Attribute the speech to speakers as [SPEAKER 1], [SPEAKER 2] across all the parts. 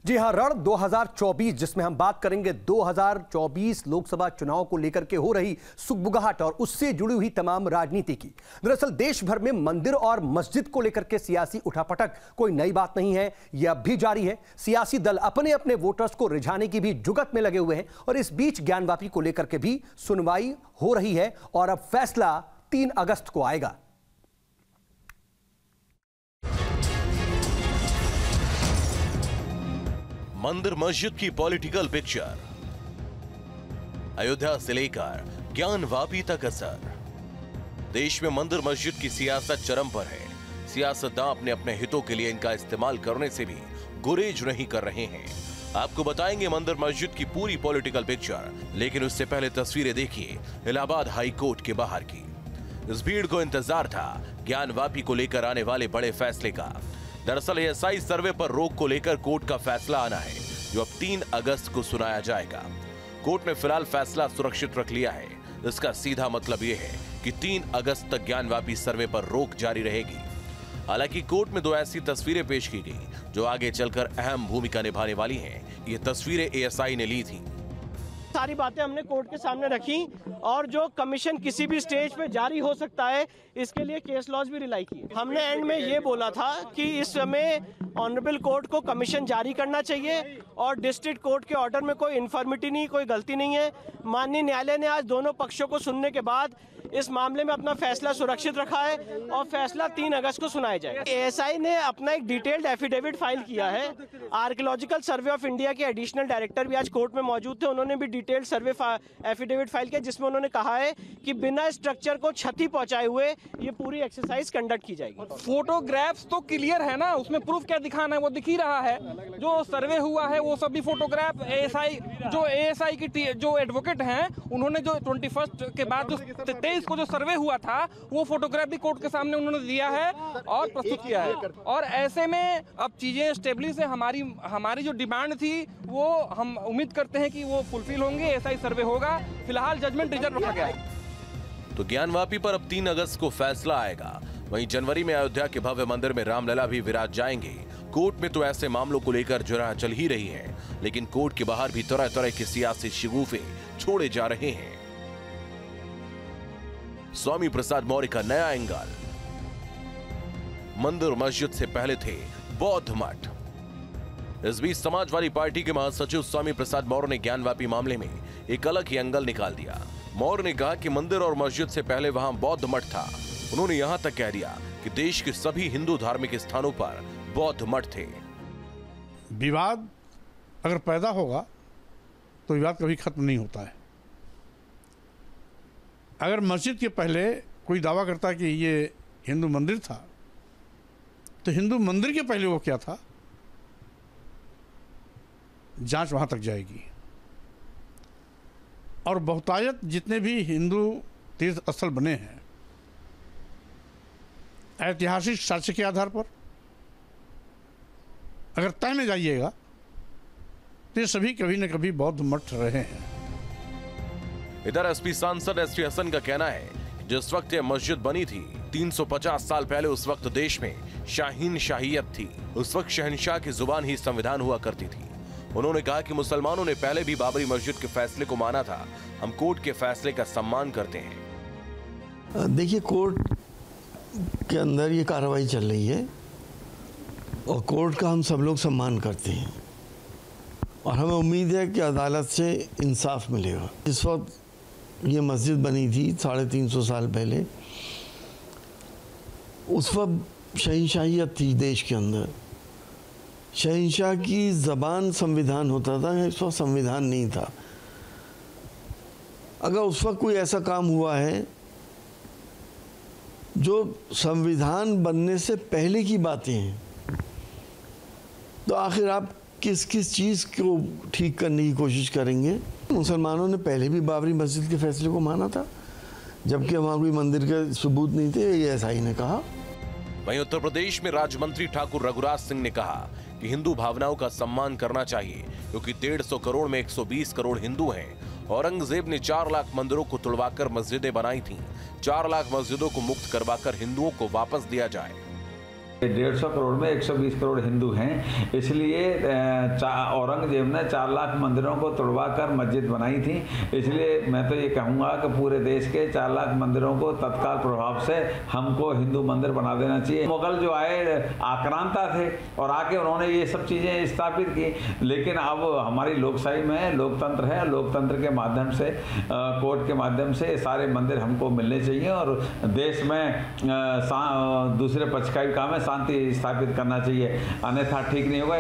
[SPEAKER 1] जी हां, रण 2024 जिसमें हम बात करेंगे 2024 लोकसभा चुनाव को लेकर के हो रही सुगबुगाहट और उससे जुड़ी हुई तमाम राजनीति की। दरअसल देश भर में मंदिर और मस्जिद को लेकर के सियासी उठापटक कोई नई बात नहीं है, यह अब भी जारी है। सियासी दल अपने अपने वोटर्स को रिझाने की भी जुगत में लगे हुए हैं और इस बीच ज्ञानवापी को लेकर के भी सुनवाई हो रही है और अब फैसला 3 अगस्त को आएगा।
[SPEAKER 2] मंदिर मस्जिद की पॉलिटिकल पिक्चर, अयोध्या से लेकर ज्ञानवापी तक असर। देश में मंदिर मस्जिद की सियासत चरम पर है। सियासतदान अपने अपने हितों के लिए इनका इस्तेमाल करने से भी गुरेज नहीं कर रहे हैं। आपको बताएंगे मंदिर मस्जिद की पूरी पॉलिटिकल पिक्चर, लेकिन उससे पहले तस्वीरें देखिए इलाहाबाद हाई कोर्ट के बाहर की। इस भीड़ को इंतजार था ज्ञानवापी को लेकर आने वाले बड़े फैसले का। दरअसल एएसआई सर्वे पर रोक को लेकर कोर्ट का फैसला आना है, जो अब 3 अगस्त को सुनाया जाएगा। कोर्ट ने फिलहाल फैसला सुरक्षित रख लिया है। इसका सीधा मतलब यह है कि 3 अगस्त तक ज्ञानवापी सर्वे पर रोक जारी रहेगी। हालांकि कोर्ट में 2 ऐसी तस्वीरें पेश की गई जो आगे चलकर अहम भूमिका निभाने वाली हैं। ये तस्वीरें एएसआई ने ली थी।
[SPEAKER 3] सारी बातें हमने कोर्ट के सामने रखी और जो कमीशन किसी भी स्टेज पे जारी हो सकता है, इसके लिए केस लॉज भी रिलाई किए। हमने एंड में ये बोला था कि इस समय ऑनरेबल कोर्ट को कमीशन जारी करना चाहिए और डिस्ट्रिक्ट कोर्ट के ऑर्डर में कोई इन्फॉर्मिटी नहीं, कोई गलती नहीं है। माननीय न्यायालय ने आज दोनों पक्षों को सुनने के बाद इस मामले में अपना फैसला सुरक्षित रखा है और फैसला 3 अगस्त को सुनाया जाएगा। एएसआई ने अपना एक डिटेल्ड एफिडेविट फाइल किया है। आर्कियोलॉजिकल सर्वे ऑफ इंडिया के एडिशनल डायरेक्टर भी आज कोर्ट में मौजूद थे। उन्होंने भी डिटेल्ड सर्वे एफिडेविट फाइल किया, जिसमें उन्होंने कहा है कि बिना स्ट्रक्चर को क्षति पहुंचाए हुए ये पूरी एक्सरसाइज कंडक्ट की जाएगी।
[SPEAKER 4] फोटोग्राफ्स तो क्लियर है ना, उसमें प्रूफ क्या दिखाना है, वो दिख ही रहा है। जो सर्वे हुआ है वो सभी फोटोग्राफ एएसआई की जो एडवोकेट हैं, उन्होंने जो 21 के बाद जो 23 को जो सर्वे हुआ था वो फोटोग्राफ भी कोर्ट के सामने उन्होंने दिया है और प्रस्तुत किया है। और ऐसे में अब चीजें स्टेबलिश है। हमारी जो डिमांड थी वो हम उम्मीद करते हैं कि वो फुलफिल होंगे। ऐसा ही सर्वे होगा। फिलहाल जजमेंट रिजर्व रखा गया है।
[SPEAKER 2] तो ज्ञानवापी पर अब 3 अगस्त को फैसला आएगा। वहीं जनवरी में अयोध्या के भव्य मंदिर में रामलला भी विराज जाएंगे। कोर्ट में तो ऐसे मामलों को लेकर जुराह चल ही रही है, लेकिन कोर्ट के बाहर भी तरह तरह के सियासी शिगुफे छोड़े जा रहे हैं। स्वामी प्रसाद मौर्य का नया एंगल। मंदिर मस्जिद से पहले थे बौद्ध मठ। इस बीच समाजवादी पार्टी के महासचिव स्वामी प्रसाद मौर्य ने ज्ञानवापी मामले में एक अलग ही एंगल निकाल दिया। मौर्य ने कहा कि मंदिर और मस्जिद से पहले वहां बौद्ध मठ था। उन्होंने यहां तक कह दिया कि देश के सभी हिंदू धार्मिक स्थानों पर बौद्ध मठ थे।
[SPEAKER 5] विवाद अगर पैदा होगा तो विवाद कभी खत्म नहीं होता है। अगर मस्जिद के पहले कोई दावा करता कि ये हिंदू मंदिर था, तो हिंदू मंदिर के पहले वो क्या था, जांच वहां तक जाएगी। और बहुतायत जितने भी हिंदू तीर्थ स्थल बने हैं ऐतिहासिक साक्ष्य के आधार पर अगर तय में जाइएगा तो ये सभी कभी न कभी बौद्ध मठ रहे हैं।
[SPEAKER 2] इधर एसपी सांसद एसपी हसन का कहना है कि जिस वक्त यह मस्जिद बनी थी 350 साल पहले, उस वक्त देश में शाहीन शाहियत थी। उस वक्त शहंशाह की जुबान ही संविधान हुआ करती थी। उन्होंने कहा कि मुसलमानों ने पहले भी बाबरी मस्जिद के फैसले को माना था। हम कोर्ट के फैसले का सम्मान करते हैं।
[SPEAKER 6] देखिए, कोर्ट के अंदर ये कार्रवाई चल रही है और कोर्ट का हम सब लोग सम्मान करते हैं और हमें उम्मीद है कि अदालत से इंसाफ मिलेगा। इस वक्त ये मस्जिद बनी थी 350 साल पहले, उस वक्त शहंशाहियत थी देश के अंदर। शहंशाह की ज़बान संविधान होता था, इस वक्त संविधान नहीं था। अगर उस वक्त कोई ऐसा काम हुआ है जो संविधान बनने से पहले की बातें हैं, तो आखिर आप किस किस चीज़ को ठीक करने की कोशिश करेंगे। मुसलमानों ने पहले भी बाबरी मस्जिद के फैसले को माना था, जबकि वहाँ कोई मंदिर के सबूत नहीं थे, ये एएसआई ने कहा।
[SPEAKER 2] वहीं उत्तर प्रदेश में राज्य मंत्री ठाकुर रघुराज सिंह ने कहा कि हिंदू भावनाओं का सम्मान करना चाहिए, क्योंकि 150 करोड़ में 120 करोड़ हिंदू हैं। औरंगजेब ने 4 लाख मंदिरों को तुड़वाकर मस्जिदें बनाई थीं। 4 लाख मस्जिदों को मुक्त करवाकर हिंदुओं को वापस दिया जाए।
[SPEAKER 7] 150 करोड़ में 120 करोड़ हिंदू हैं, इसलिए औरंगजेब ने 4 लाख मंदिरों को तोड़वाकर मस्जिद बनाई थी। इसलिए मैं तो ये कहूँगा कि पूरे देश के 4 लाख मंदिरों को तत्काल प्रभाव से हमको हिंदू मंदिर बना देना चाहिए। मुगल जो आए आक्रांता थे और आके उन्होंने ये सब चीज़ें स्थापित की, लेकिन अब हमारी लोकशाही में लोकतंत्र है, लोकतंत्र के माध्यम से कोर्ट के माध्यम से सारे मंदिर हमको मिलने चाहिए और देश में दूसरे पक्ष का भी काम है शांति स्थापित करना चाहिए, अन्यथा ठीक नहीं होगा।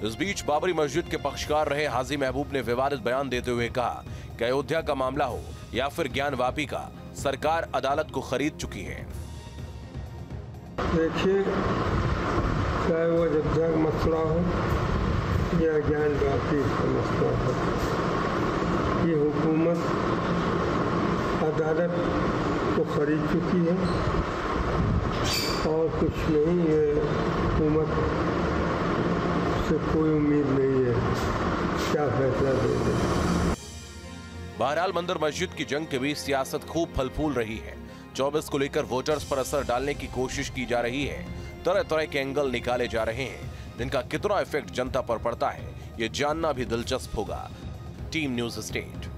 [SPEAKER 2] इस बीच बाबरी मस्जिद के पक्षकार रहे हाजी महबूब ने विवादित बयान देते हुए कहा कि अयोध्या का मामला हो या फिर ज्ञानवापी का, सरकार अदालत को खरीद चुकी है।
[SPEAKER 8] देखिए, चाहे वो अयोध्या का मसला हो या ज्ञानवापी का मसला हो, ये हुकूमत अदालत को खरीद चुकी है और कुछ नहीं है। हुकूमत से कोई उम्मीद नहीं है क्या फैसला दे दे।
[SPEAKER 2] बहरहाल मंदिर मस्जिद की जंग के बीच सियासत खूब फल फूल रही है। 24 को लेकर वोटर्स पर असर डालने की कोशिश की जा रही है। तरह तरह के एंगल निकाले जा रहे हैं, जिनका कितना इफेक्ट जनता पर पड़ता है ये जानना भी दिलचस्प होगा। Team news state.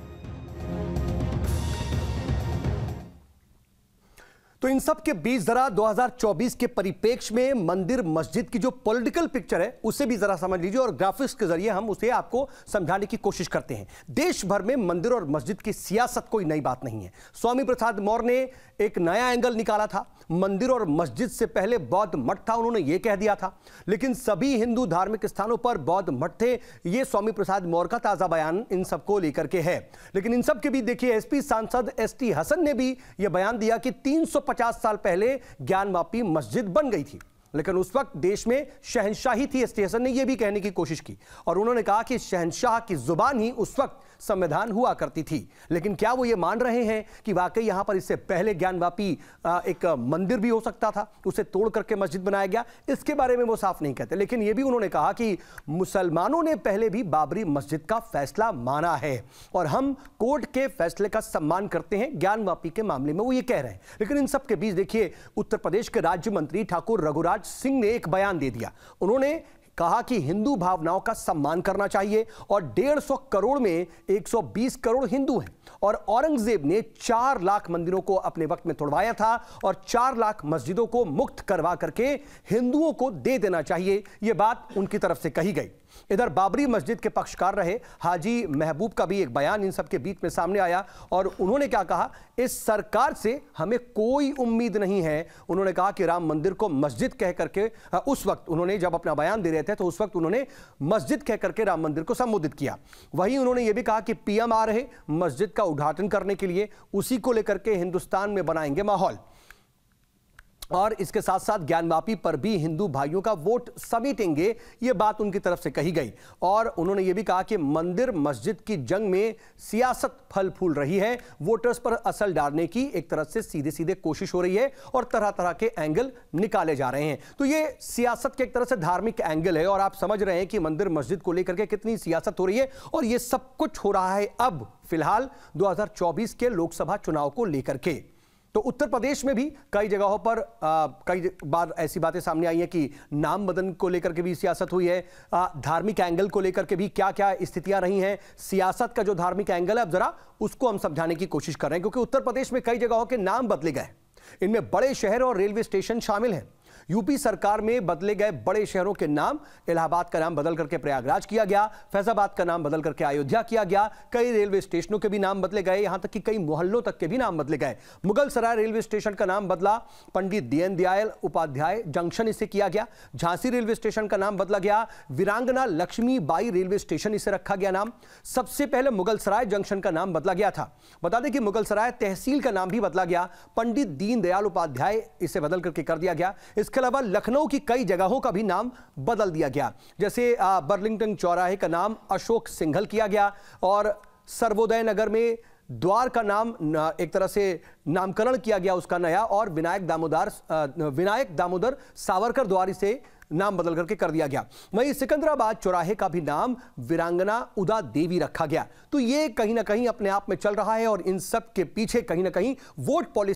[SPEAKER 1] तो इन सब के बीच जरा 2024 के परिप्रेक्ष्य में मंदिर मस्जिद की जो पॉलिटिकल पिक्चर है उसे भी जरा समझ लीजिए और ग्राफिक्स के जरिए हम उसे आपको समझाने की कोशिश करते हैं। देश भर में मंदिर और मस्जिद की सियासत कोई नई बात नहीं है। स्वामी प्रसाद मौर्य ने एक नया एंगल निकाला था। मंदिर और मस्जिद से पहले बौद्ध मठ था, उन्होंने यह कह दिया था, लेकिन सभी हिंदू धार्मिक स्थानों पर बौद्ध मठ थे। यह स्वामी प्रसाद मौर्य का ताजा बयान इन सबको लेकर के है। लेकिन इन सब के बीच देखिए, एसपी सांसद एसटी हसन ने भी यह बयान दिया कि 350 साल पहले ज्ञानवापी मस्जिद बन गई थी, लेकिन उस वक्त देश में शहंशाही थी। एसटी हसन ने यह भी कहने की कोशिश की और उन्होंने कहा कि शहंशाह की जुबान ही उस वक्त संविधान हुआ करती थी। लेकिन क्या वो ये मान रहे हैं कि वाकई यहां पर इससे पहले ज्ञानवापी एक मंदिर भी हो सकता था, उसे तोड़ करके मस्जिद बनाया गया? इसके बारे में वो साफ नहीं कहते। लेकिन यह भी उन्होंने कहा कि मुसलमानों ने पहले भी बाबरी मस्जिद का फैसला माना है और हम कोर्ट के फैसले का सम्मान करते हैं। ज्ञानवापी के मामले में वो ये कह रहे हैं। लेकिन इन सब के बीच देखिए, उत्तर प्रदेश के राज्य मंत्री ठाकुर रघुराज सिंह ने एक बयान दे दिया। उन्होंने कहा कि हिंदू भावनाओं का सम्मान करना चाहिए और 150 करोड़ में 120 करोड़ हिंदू हैं और औरंगजेब ने 4 लाख मंदिरों को अपने वक्त में तोड़वाया था और 4 लाख मस्जिदों को मुक्त करवा करके हिंदुओं को दे देना चाहिए। यह बात उनकी तरफ से कही गई। इधर बाबरी मस्जिद के पक्षकार रहे हाजी महबूब का भी एक बयान इन सब के बीच में सामने आया और उन्होंने क्या कहा, इस सरकार से हमें कोई उम्मीद नहीं है। उन्होंने कहा कि राम मंदिर को मस्जिद कह करके, उस वक्त उन्होंने जब अपना बयान दे रहे थे तो उस वक्त उन्होंने मस्जिद कह करके राम मंदिर को संबोधित किया। वहीं उन्होंने यह भी कहा कि पीएम आ रहे मस्जिद का उद्घाटन करने के लिए, उसी को लेकर के हिंदुस्तान में बनाएंगे माहौल और इसके साथ साथ ज्ञानवापी पर भी हिंदू भाइयों का वोट समेटेंगे। यह बात उनकी तरफ से कही गई और उन्होंने यह भी कहा कि मंदिर मस्जिद की जंग में सियासत फल फूल रही है। वोटर्स पर असर डालने की एक तरह से सीधे सीधे कोशिश हो रही है और तरह तरह के एंगल निकाले जा रहे हैं। तो यह सियासत के एक तरह से धार्मिक एंगल है और आप समझ रहे हैं कि मंदिर मस्जिद को लेकर के कितनी सियासत हो रही है और यह सब कुछ हो रहा है अब फिलहाल 2024 के लोकसभा चुनाव को लेकर के। तो उत्तर प्रदेश में भी कई जगहों पर कई बार ऐसी बातें सामने आई हैं कि नाम बदल को लेकर के भी सियासत हुई है। धार्मिक एंगल को लेकर के भी क्या क्या स्थितियां रही हैं। सियासत का जो धार्मिक एंगल है, अब जरा उसको हम समझाने की कोशिश कर रहे हैं, क्योंकि उत्तर प्रदेश में कई जगहों के नाम बदले गए। इनमें बड़े शहर और रेलवे स्टेशन शामिल हैं। यूपी सरकार में बदले गए बड़े शहरों के नाम, इलाहाबाद का नाम बदल करके प्रयागराज किया गया, फैजाबाद का नाम बदल करके अयोध्या किया गया, कई रेलवे स्टेशनों के भी नाम बदले गए, यहां तक कि कई मोहल्लों तक के भी नाम बदले गए। मुगल सराय रेलवे स्टेशन का नाम बदला, पंडित दीनदयाल उपाध्याय जंक्शन इसे किया गया। झांसी रेलवे स्टेशन का नाम बदला गया, वीरांगना लक्ष्मीबाई रेलवे स्टेशन इसे रखा गया नाम। सबसे पहले मुगल सराय जंक्शन का नाम बदला गया था। बता दें कि मुगल सराय तहसील का नाम भी बदला गया, पंडित दीनदयाल उपाध्याय इसे बदल करके कर दिया गया। इसके अलावा लखनऊ की कई जगहों का भी नाम बदल दिया गया, जैसे बर्लिंगटन चौराहे का नाम अशोक सिंघल किया गया और सर्वोदय नगर में द्वार का नाम एक तरह से नामकरण किया गया उसका नया और विनायक दामोदर सावरकर द्वार इसे नाम बदल करके कर दिया गया। वहीं सिकंदराबाद चौराहे का भी नाम वीरांगना उदा देवी रखा गया। तो ये कहीं ना कहीं अपने आप में चल रहा है और इन सब के पीछे कहीं ना कहीं वोट पॉलिसी